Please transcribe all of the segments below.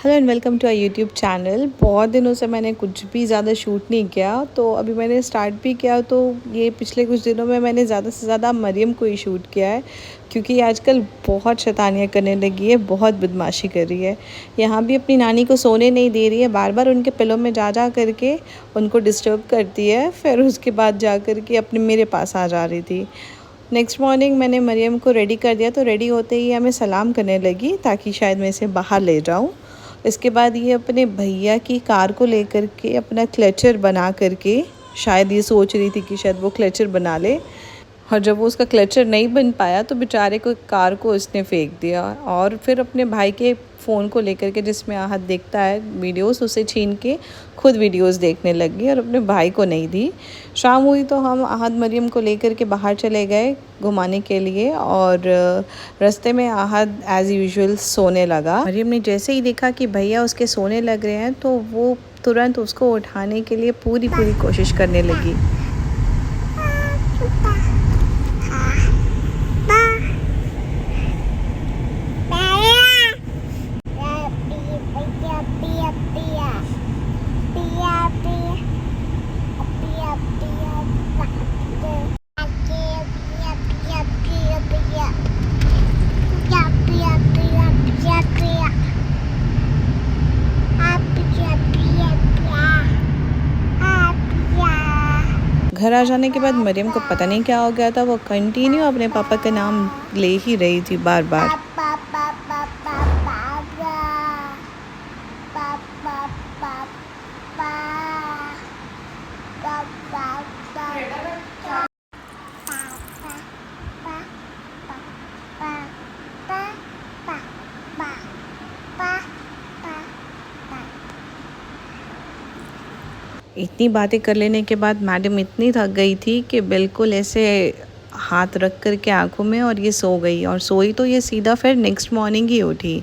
Hello and welcome to our YouTube channel. बहुत दिनों से मैंने कुछ भी ज़्यादा शूट नहीं किया, तो अभी मैंने स्टार्ट भी किया। तो ये पिछले कुछ दिनों में मैंने ज़्यादा से ज़्यादा मरियम को ही शूट किया है, क्योंकि आजकल बहुत शैतानियाँ करने लगी है, बहुत बदमाशी कर रही है। यहाँ भी अपनी नानी को सोने नहीं दे रही है, बार बार उनके पिलो में जा जा करके उनको डिस्टर्ब करती है। फिर उसके बाद जा कर के अपने मेरे पास आ जा रही थी। नेक्स्ट मॉर्निंग मैंने मरियम को रेडी कर दिया, तो रेडी होते ही हमें सलाम करने लगी ताकि शायद मैं इसे बाहर ले जाऊं। इसके बाद ये अपने भैया की कार को लेकर के अपना क्लचर बना करके, शायद ये सोच रही थी कि शायद वो क्लचर बना ले, और जब वो उसका क्लचर नहीं बन पाया तो बेचारे को कार को उसने फेंक दिया। और फिर अपने भाई के फ़ोन को लेकर के, जिसमें आहत देखता है वीडियोस, उसे छीन के खुद वीडियोस देखने लगी और अपने भाई को नहीं दी। शाम हुई तो हम आहत मरियम को लेकर के बाहर चले गए घुमाने के लिए, और रास्ते में आहत एज़ यूजुअल सोने लगा। मरियम ने जैसे ही देखा कि भैया उसके सोने लग रहे हैं, तो वो तुरंत उसको उठाने के लिए पूरी कोशिश करने लगी। घर आ जाने के बाद मरियम को पता नहीं क्या हो गया था, वो कंटिन्यू अपने पापा का नाम ले ही रही थी बार बार। इतनी बातें कर लेने के बाद मैडम इतनी थक गई थी कि बिल्कुल ऐसे हाथ रख कर के आँखों में, और ये सो गई। और सोई तो ये सीधा फिर नेक्स्ट मॉर्निंग ही उठी।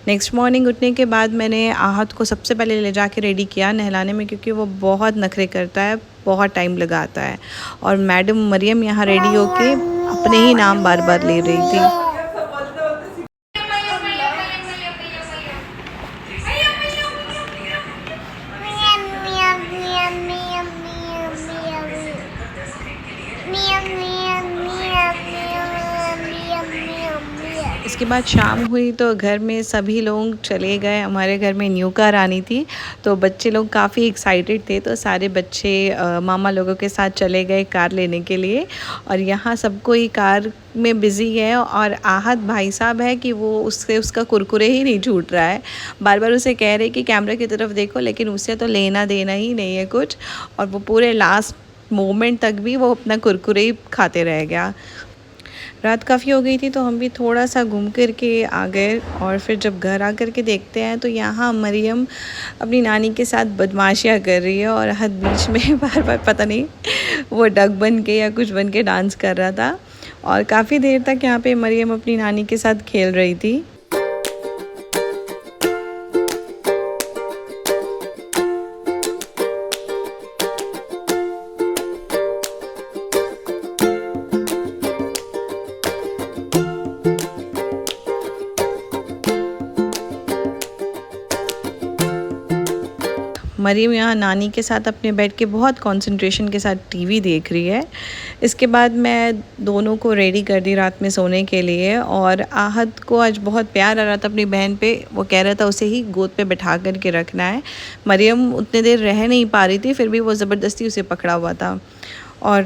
नेक्स्ट मॉर्निंग उठने के बाद मैंने आहत को सबसे पहले ले जाके रेडी किया नहलाने में, क्योंकि वो बहुत नखरे करता है, बहुत टाइम लगाता है। और मैडम मरियम यहाँ रेडी होके अपने ही नाम बार बार ले रही थी। इसके बाद शाम हुई तो घर में सभी लोग चले गए। हमारे घर में न्यू कार आनी थी, तो बच्चे लोग काफ़ी एक्साइटेड थे, तो सारे बच्चे मामा लोगों के साथ चले गए कार लेने के लिए। और यहाँ सब कोई कार में बिज़ी है, और आहत भाई साहब है कि वो उसका कुरकुरे ही नहीं छूट रहा है। बार बार उसे कह रहे कि कैमरा की तरफ देखो, लेकिन उससे तो लेना देना ही नहीं है कुछ। और वो पूरे लास्ट मोमेंट तक भी वो अपना कुरकुरे ही खाते रह गया। रात काफ़ी हो गई थी, तो हम भी थोड़ा सा घूम कर के आ गए। और फिर जब घर आ कर के देखते हैं तो यहाँ मरियम अपनी नानी के साथ बदमाशियाँ कर रही है, और हद बीच में बार बार पता नहीं वो डक बन के या कुछ बन के डांस कर रहा था। और काफ़ी देर तक यहाँ पे मरियम अपनी नानी के साथ खेल रही थी। मरियम यहाँ नानी के साथ अपने बैठ के बहुत कंसंट्रेशन के साथ टीवी देख रही है। इसके बाद मैं दोनों को रेडी कर दी रात में सोने के लिए। और आहत को आज बहुत प्यार आ रहा था अपनी बहन पे, वो कह रहा था उसे ही गोद पे बैठा कर के रखना है। मरियम उतने देर रह नहीं पा रही थी, फिर भी वो ज़बरदस्ती उसे पकड़ा हुआ था। और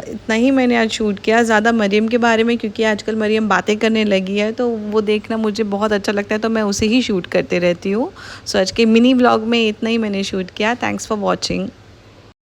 इतना ही मैंने आज शूट किया, ज़्यादा मरियम के बारे में, क्योंकि आजकल मरियम बातें करने लगी है, तो वो देखना मुझे बहुत अच्छा लगता है, तो मैं उसे ही शूट करते रहती हूँ। सो आज के मिनी व्लॉग में इतना ही मैंने शूट किया। Thanks for watching.